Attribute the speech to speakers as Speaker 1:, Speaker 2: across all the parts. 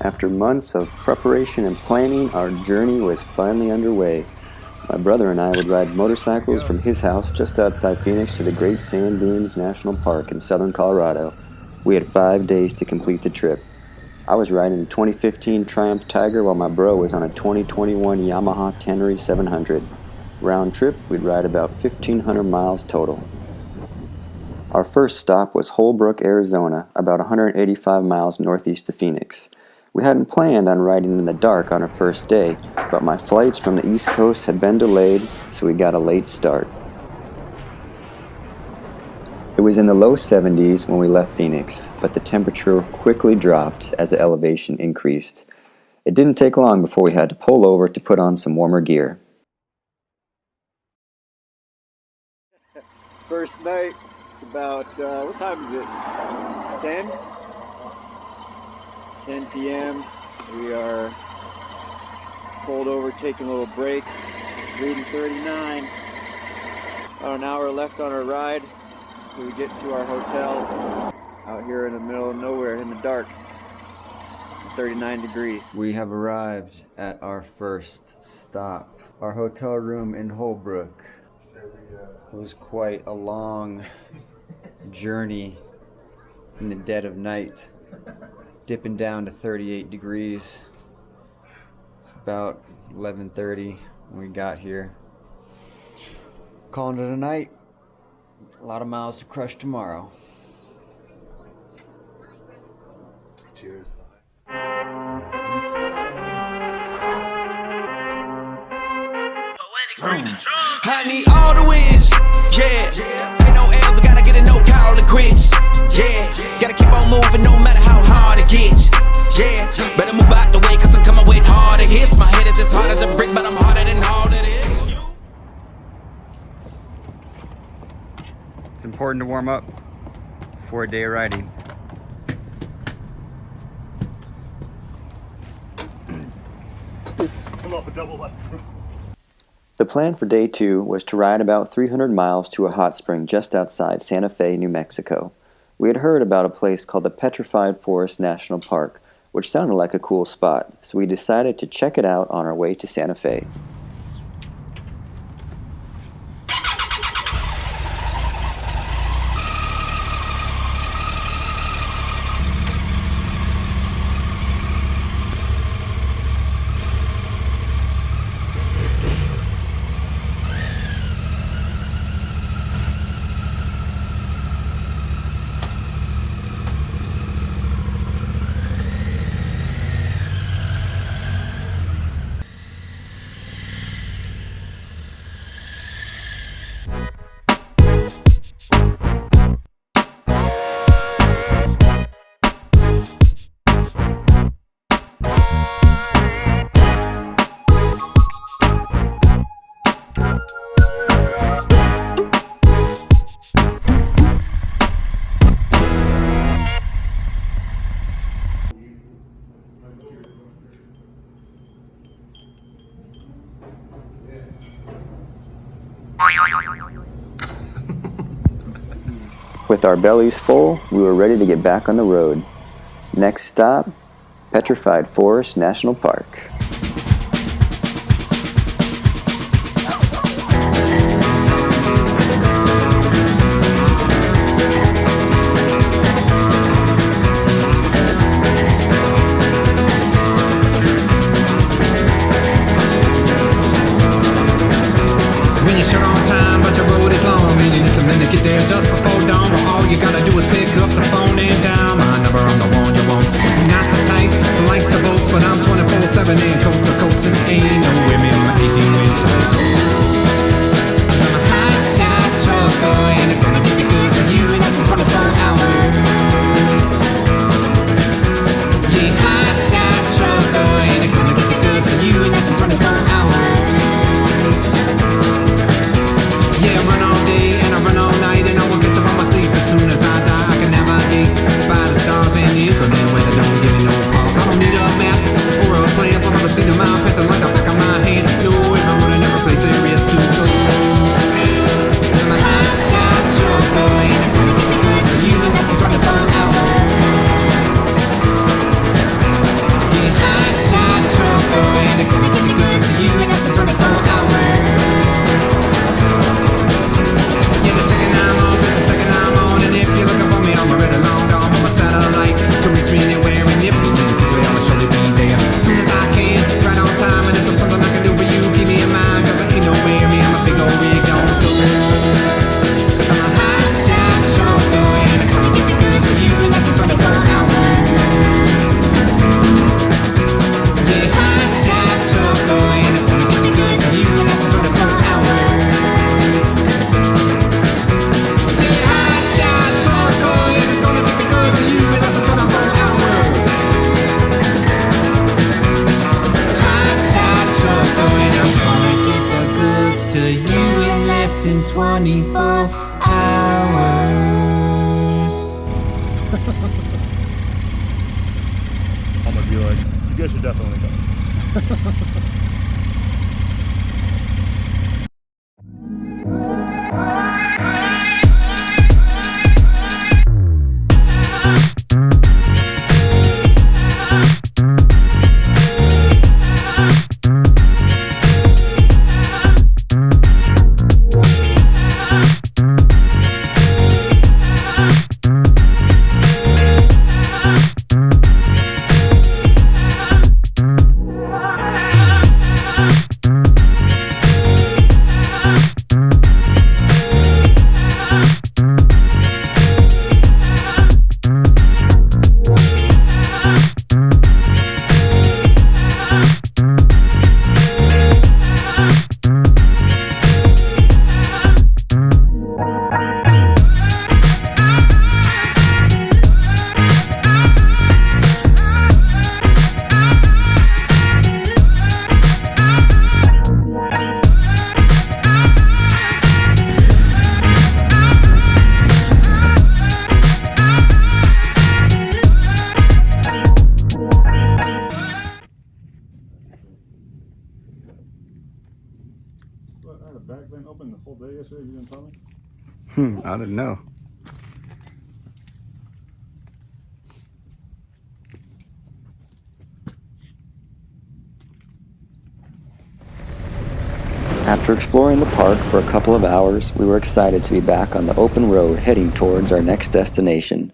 Speaker 1: After months of preparation and planning, our journey was finally underway. My brother and I would ride motorcycles from his house just outside Phoenix to the Great Sand Dunes National Park in southern Colorado. We had 5 days to complete the trip. I was riding a 2015 Triumph Tiger while my bro was on a 2021 Yamaha Tenere 700. Round trip, we'd ride about 1,500 miles total. Our first stop was Holbrook, Arizona, about 185 miles northeast of Phoenix. We hadn't planned on riding in the dark on our first day, but my flights from the East Coast had been delayed, so we got a late start. It was in the low 70s when we left Phoenix, but the temperature quickly dropped as the elevation increased. It didn't take long before we had to pull over to put on some warmer gear.
Speaker 2: First night, it's about, what time is it? 10? 10 p.m. We are pulled over, taking a little break, reading 39. About an hour left on our ride till we get to our hotel out here in the middle of nowhere in the dark. 39 degrees. We have arrived at our first stop. Our hotel room in Holbrook. It was quite a long journey in the dead of night, dipping down to 38 degrees. It's about 11:30 when we got here. Calling it a night. A lot of miles to crush tomorrow. Cheers.
Speaker 3: I need all the wins, yeah. Ain't no L's, I gotta get a no call and quits, yeah. Gotta keep on moving no matter how hard it gets, yeah. Better move out the way cause I'm coming with harder hits. My head is as hard as a brick, but I'm harder than all it is.
Speaker 2: It's important to warm up before a day of riding.
Speaker 4: Come off a double left.
Speaker 1: The plan for day 2 was to ride about 300 miles to a hot spring just outside Santa Fe, New Mexico. We had heard about a place called the Petrified Forest National Park, which sounded like a cool spot, so we decided to check it out on our way to Santa Fe. With our bellies full, we were ready to get back on the road. Next stop, Petrified Forest National Park.
Speaker 3: When you shut on time, but your road is long, and you need something to get there just before dawn. But all you gotta do is pick up the phone and dial my number on the one you want. I'm not the type that likes to boast, but I'm 24/7 and coast to coast, and ain't no women in my 18 wheels. I'm a hot shot trucker, and it's gonna get the goods to you in less than 24 hours. Yeah, hot shot trucker, and it's gonna get the goods to you in less than 24 hours. Yeah, I run all day and I run all night, and I will catch up on my sleep as soon as I die.
Speaker 4: I had a back vent open the whole day yesterday. You didn't tell me?
Speaker 5: I didn't know.
Speaker 1: After exploring the park for a couple of hours, we were excited to be back on the open road heading towards our next destination.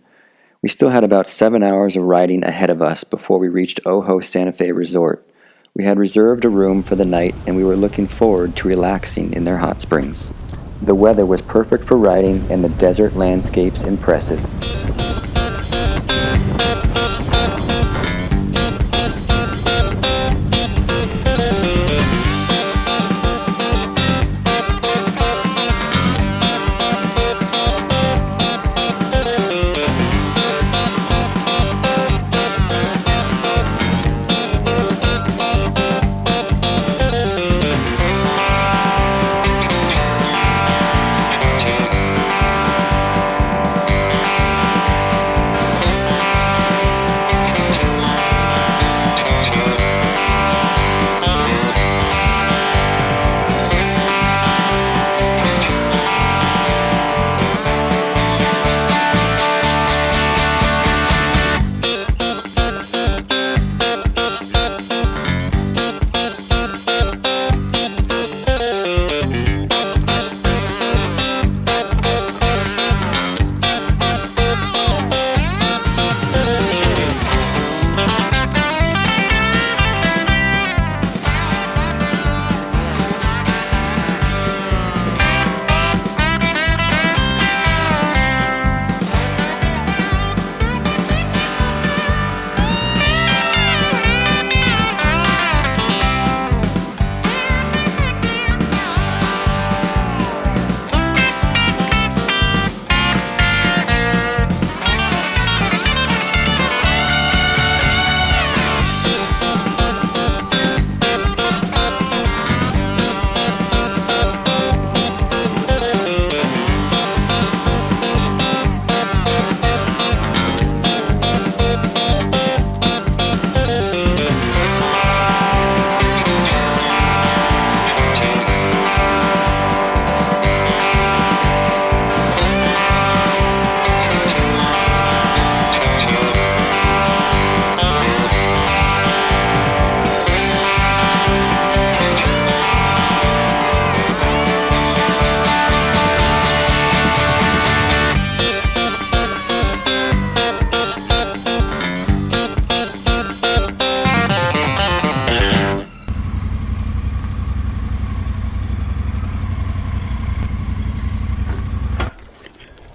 Speaker 1: We still had about 7 hours of riding ahead of us before we reached Ojo Santa Fe Resort. We had reserved a room for the night and we were looking forward to relaxing in their hot springs. The weather was perfect for riding and the desert landscapes impressive.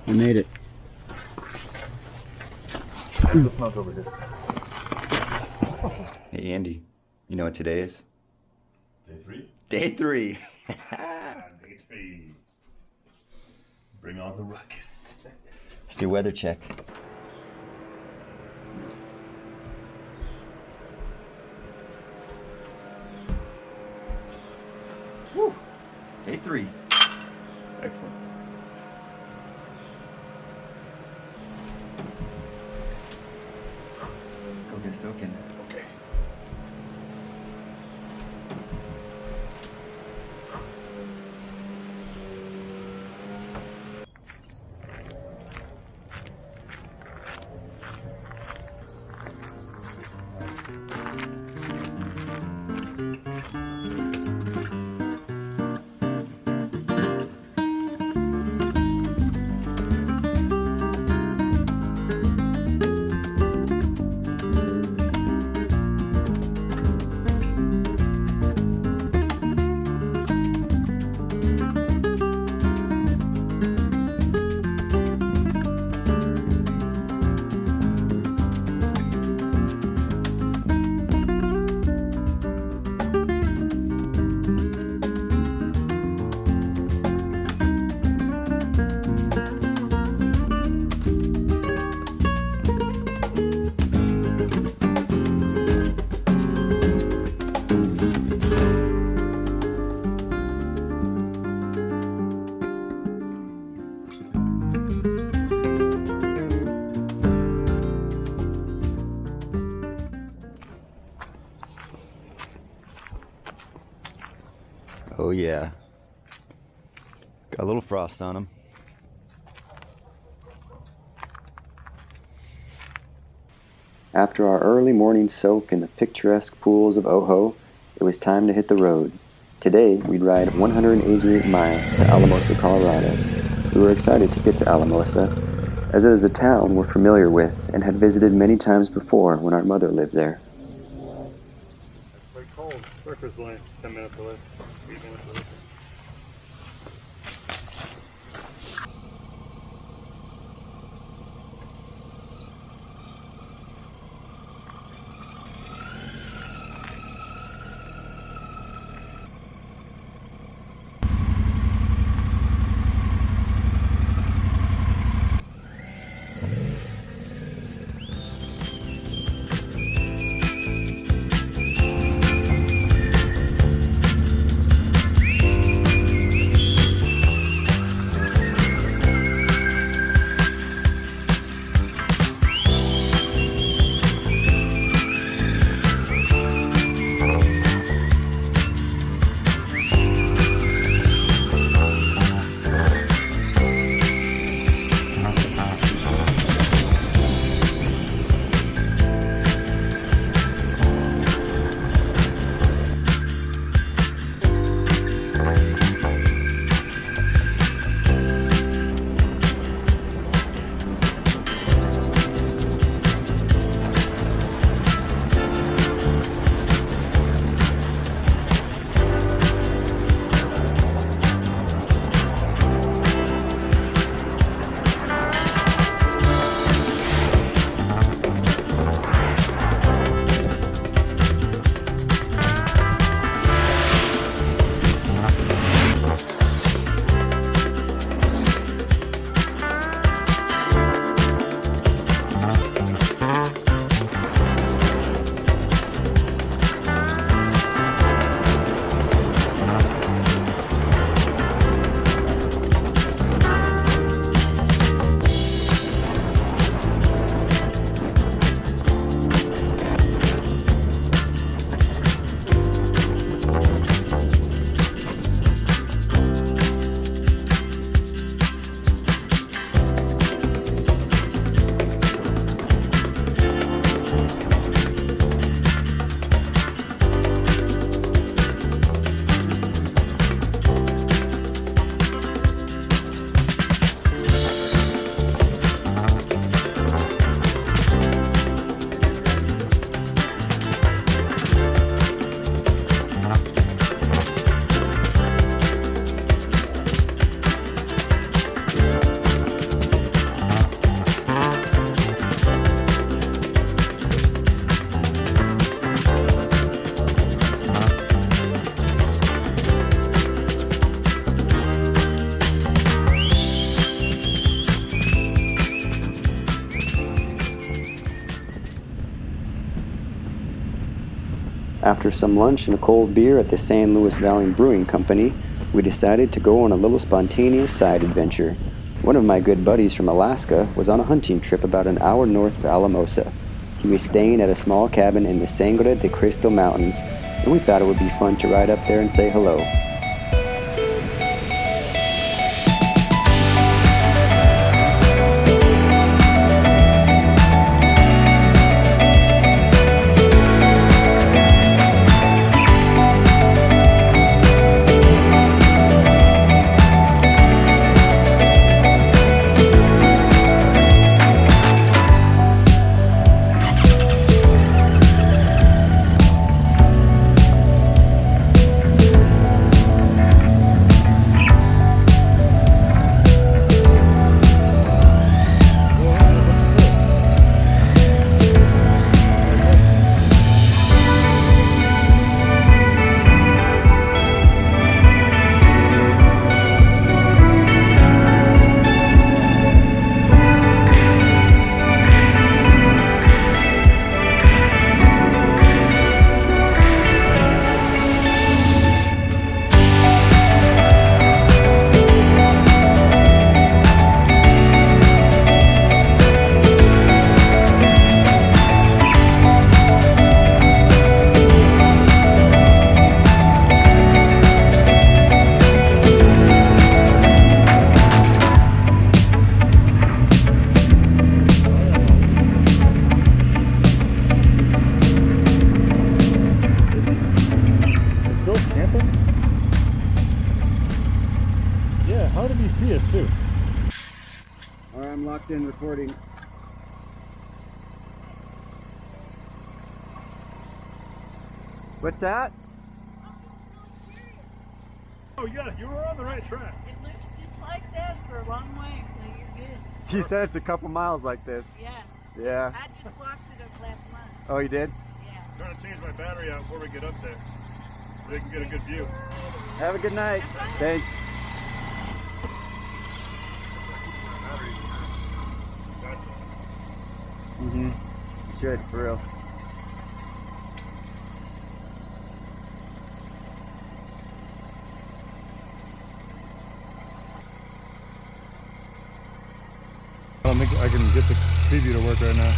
Speaker 5: We made it.
Speaker 4: The smells over here.
Speaker 1: Hey Andy, you know what today is?
Speaker 4: Day 3?
Speaker 1: Day 3.
Speaker 4: Day 3. Bring on the ruckus.
Speaker 1: Let's do weather check. Woo! Day 3.
Speaker 4: Excellent.
Speaker 1: Let's go get soaking.
Speaker 4: Okay.
Speaker 1: Oh yeah. Got a little frost on them. After our early morning soak in the picturesque pools of Ojo, it was time to hit the road. Today, we'd ride 188 miles to Alamosa, Colorado. We were excited to get to Alamosa, as it is a town we're familiar with and had visited many times before when our mother lived there.
Speaker 4: It's quite cold. Breakfast is only 10 minutes away. 8 minutes away.
Speaker 1: After some lunch and a cold beer at the San Luis Valley Brewing Company, we decided to go on a little spontaneous side adventure. One of my good buddies from Alaska was on a hunting trip about an hour north of Alamosa. He was staying at a small cabin in the Sangre de Cristo Mountains, and we thought it would be fun to ride up there and say hello.
Speaker 5: locked in recording.
Speaker 2: What's that?
Speaker 4: Oh yeah, you were on the right track.
Speaker 6: It looks just like that for a long way, so you're good.
Speaker 2: She said it's a couple miles like this.
Speaker 6: Yeah.
Speaker 2: Yeah.
Speaker 6: I just walked it up last month.
Speaker 2: Oh, you did?
Speaker 6: Yeah.
Speaker 4: I'm trying to change my battery out before we get up there, so they can get a good view.
Speaker 2: Have a good night. Thanks. Mm-hmm. You should, for real.
Speaker 4: I don't think I can get the preview to work right now.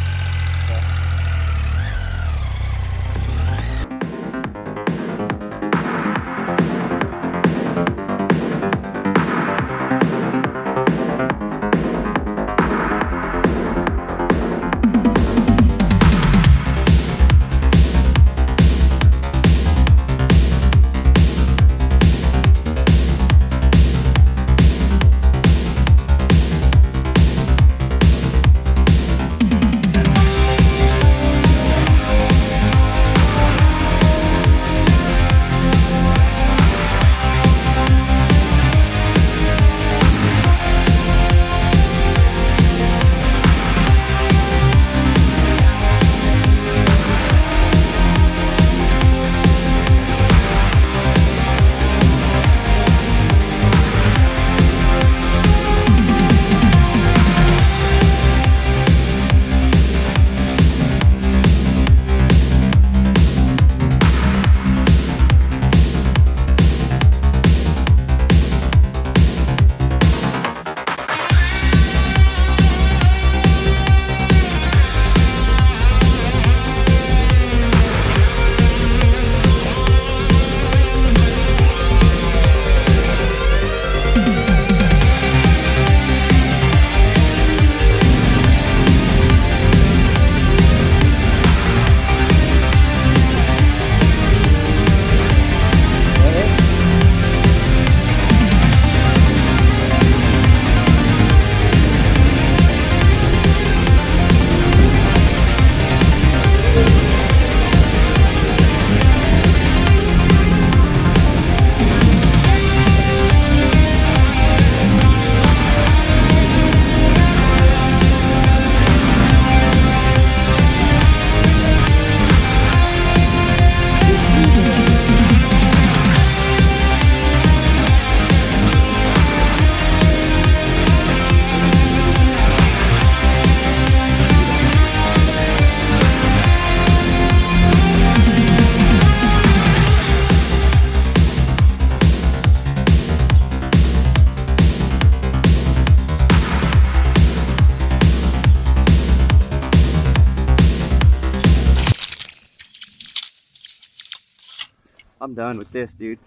Speaker 2: I'm done with this, dude.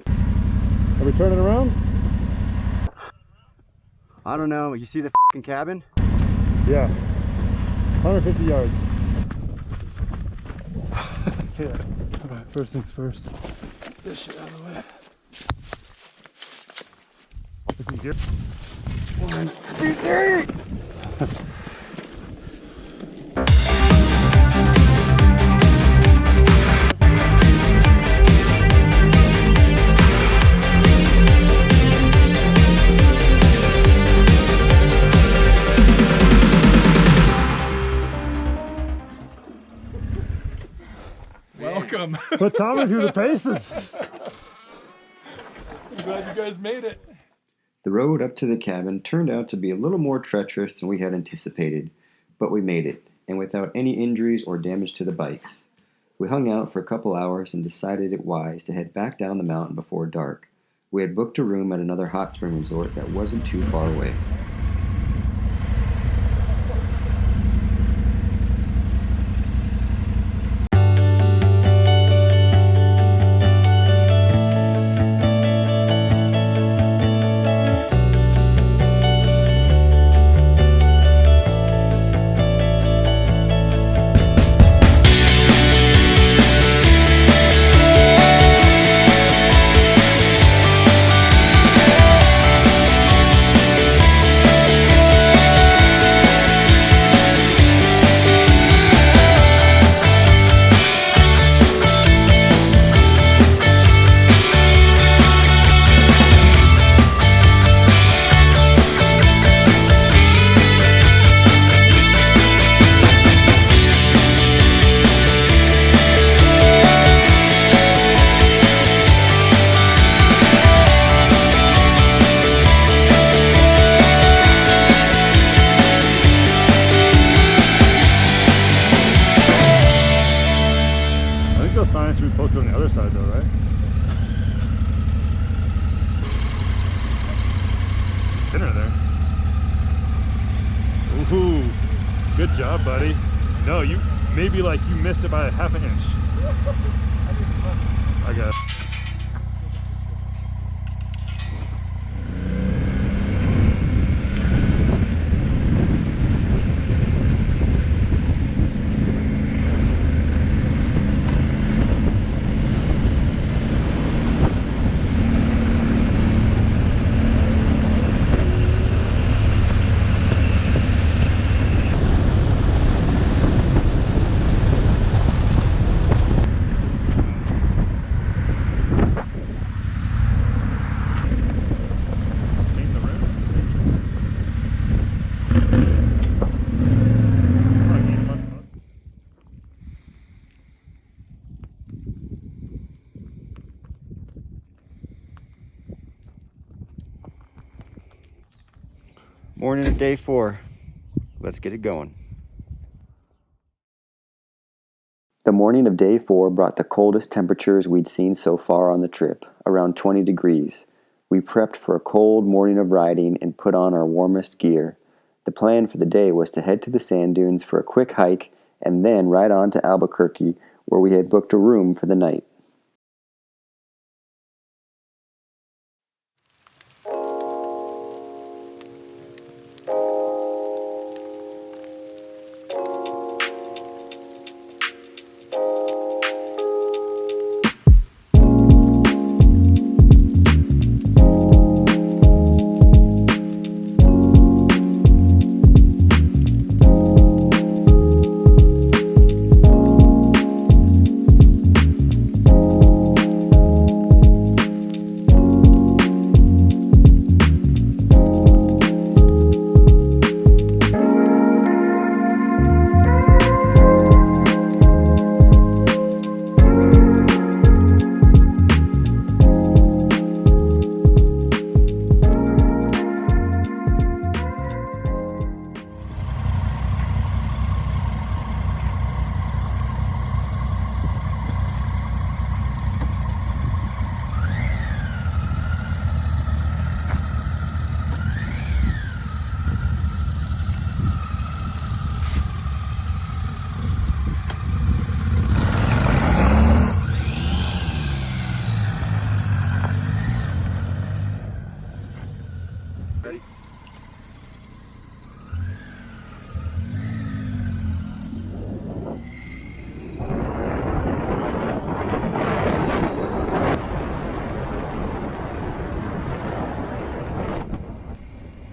Speaker 4: Are we turning around?
Speaker 2: I don't know. You see the fucking cabin?
Speaker 4: Yeah. 150 yards. Yeah. Alright, first things first. Get this shit out of the way. Is he here? 1, 2, 3!
Speaker 7: Welcome.
Speaker 4: Put Tommy through the paces.
Speaker 7: I'm glad you guys made it.
Speaker 1: The road up to the cabin turned out to be a little more treacherous than we had anticipated, but we made it, and without any injuries or damage to the bikes. We hung out for a couple hours and decided it wise to head back down the mountain before dark. We had booked a room at another hot spring resort that wasn't too far away.
Speaker 4: other side though, right? Dinner there. Ooh, good job, buddy. No, you maybe like you missed it by a half an inch. I guess.
Speaker 2: Morning of day 4. Let's get it going.
Speaker 1: The morning of day 4 brought the coldest temperatures we'd seen so far on the trip, around 20 degrees. We prepped for a cold morning of riding and put on our warmest gear. The plan for the day was to head to the sand dunes for a quick hike and then ride on to Albuquerque, where we had booked a room for the night.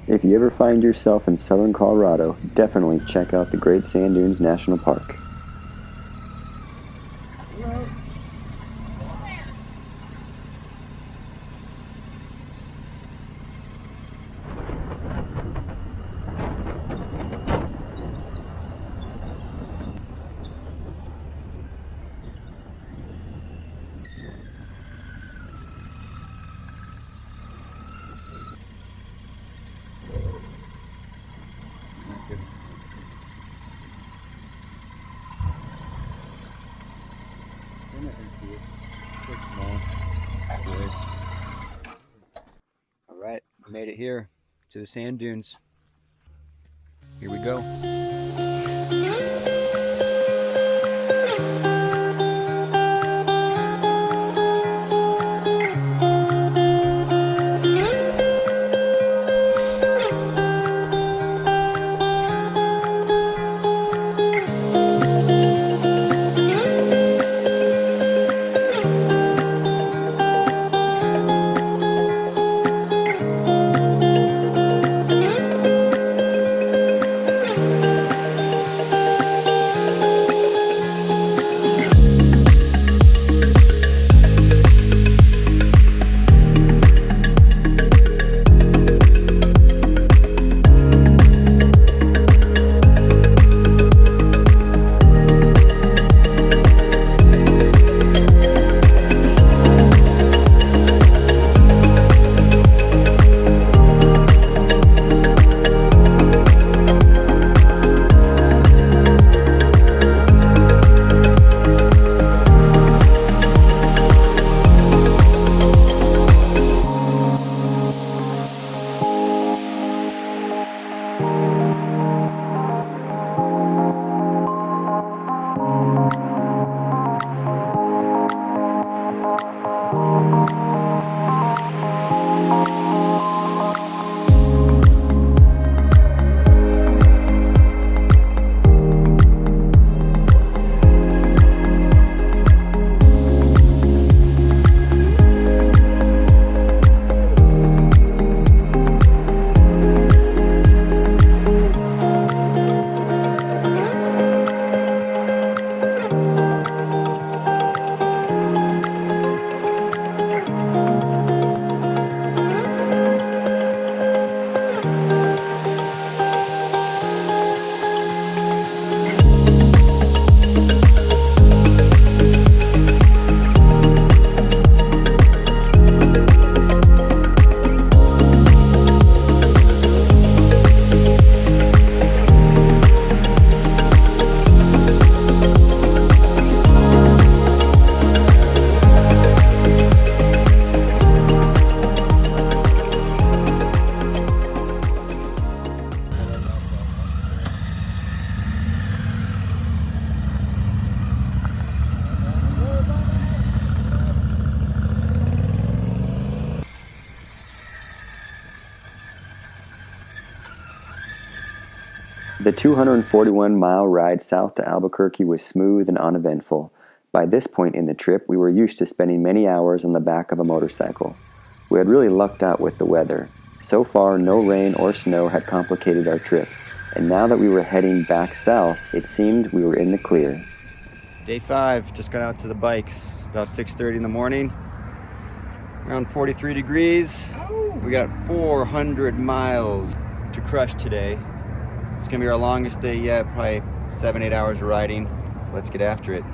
Speaker 1: If you ever find yourself in southern Colorado, definitely check out the Great Sand Dunes National Park.
Speaker 2: All right, made it here to the sand dunes. Here we go.
Speaker 1: The 241-mile ride south to Albuquerque was smooth and uneventful. By this point in the trip, we were used to spending many hours on the back of a motorcycle. We had really lucked out with the weather. So far, no rain or snow had complicated our trip, and now that we were heading back south, it seemed we were in the clear. Day 5, just got out to the bikes, about 6:30 in the morning, around 43 degrees. We got 400 miles to crush today. It's gonna be our longest day yet, probably 7-8 hours of riding. Let's get after it.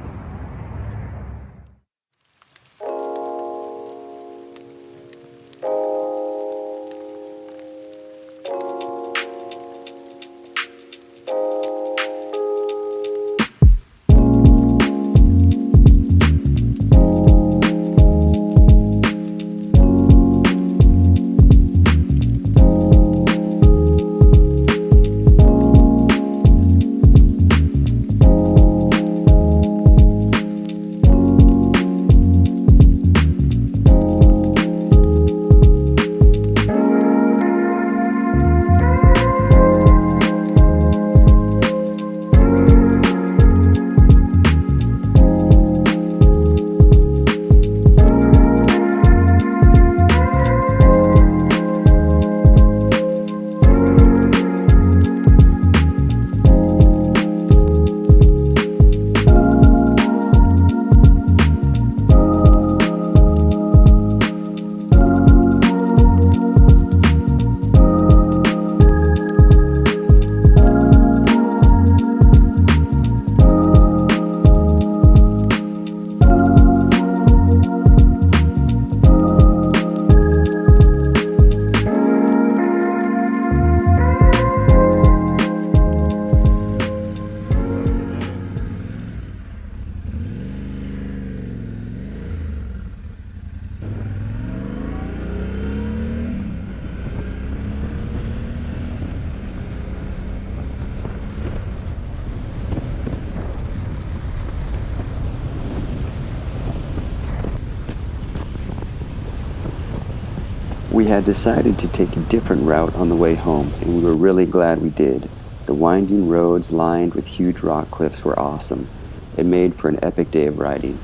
Speaker 1: We had decided to take a different route on the way home, and we were really glad we did. The winding roads lined with huge rock cliffs were awesome. It made for an epic day of riding.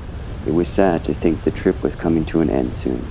Speaker 1: It was sad to think the trip was coming to an end soon.